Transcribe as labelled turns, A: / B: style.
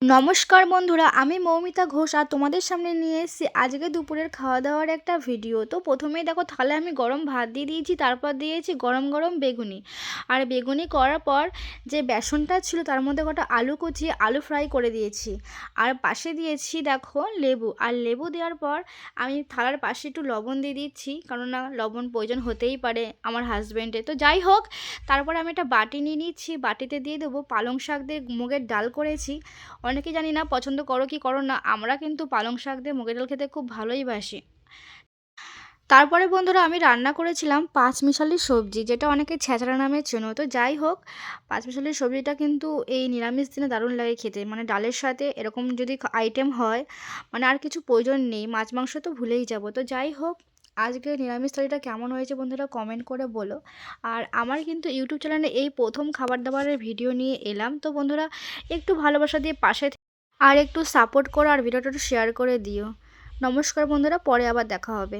A: নমস্কার বন্ধুরা, আমি মৌমিতা ঘোষ আর তোমাদের সামনে নিয়ে এসেছি আজকে দুপুরের খাওয়া দাওয়ার একটা ভিডিও। তো প্রথমেই দেখো থালায় আমি গরম ভাত দিয়ে দিয়েছি, তারপর দিয়েছি গরম গরম বেগুনি। আর বেগুনি করার পর যে বেসনটা ছিল তার মধ্যে কটা আলু কুচিয়ে আলু ফ্রাই করে দিয়েছি। আর পাশে দিয়েছি দেখো লেবু, আর লেবু দেওয়ার পর আমি থালার পাশে একটু লবণ দিয়ে দিচ্ছি, কারণ না লবণ প্রয়োজন হতেই পারে আমার হাজব্যান্ডের। তো যাই হোক, তারপরে আমি একটা বাটি নিয়ে নিচ্ছি, বাটিতে দিয়ে দেবো পালং শাক দিয়ে মুগের ডাল করেছি। অনেকে জানি না পছন্দ করো কি করো না, আমরা কিন্তু পালং শাক দিয়ে মুগের ডাল খেতে খুব ভালোই বাসি। তারপরে বন্ধুরা আমি রান্না করেছিলাম পাঁচমিশালি সবজি, যেটা অনেকে ছেঁচড়া নামে চেনো। তো যাই হোক, পাঁচমিশালি সবজিটা কিন্তু এই নিরামিষ দিনে দারুণ লাগে খেতে, মানে ডালের সাথে এরকম যদি আইটেম হয়, মানে আর কিছু প্রয়োজন নেই, মাছ মাংস তো ভুলেই যাব। তো যাই হোক, আজকে নিরামিষ থালিটা কেমন হয়েছে বন্ধুরা কমেন্ট করে বলো। আর আমার কিন্তু ইউটিউব চ্যানেলে এই প্রথম খাবার দাবারের ভিডিও নিয়ে এলাম। তো বন্ধুরা একটু ভালোবাসা দিয়ে পাশে আর একটু সাপোর্ট করো, আর ভিডিওটা একটু শেয়ার করে দিও। নমস্কার বন্ধুরা, পরে আবার দেখা হবে।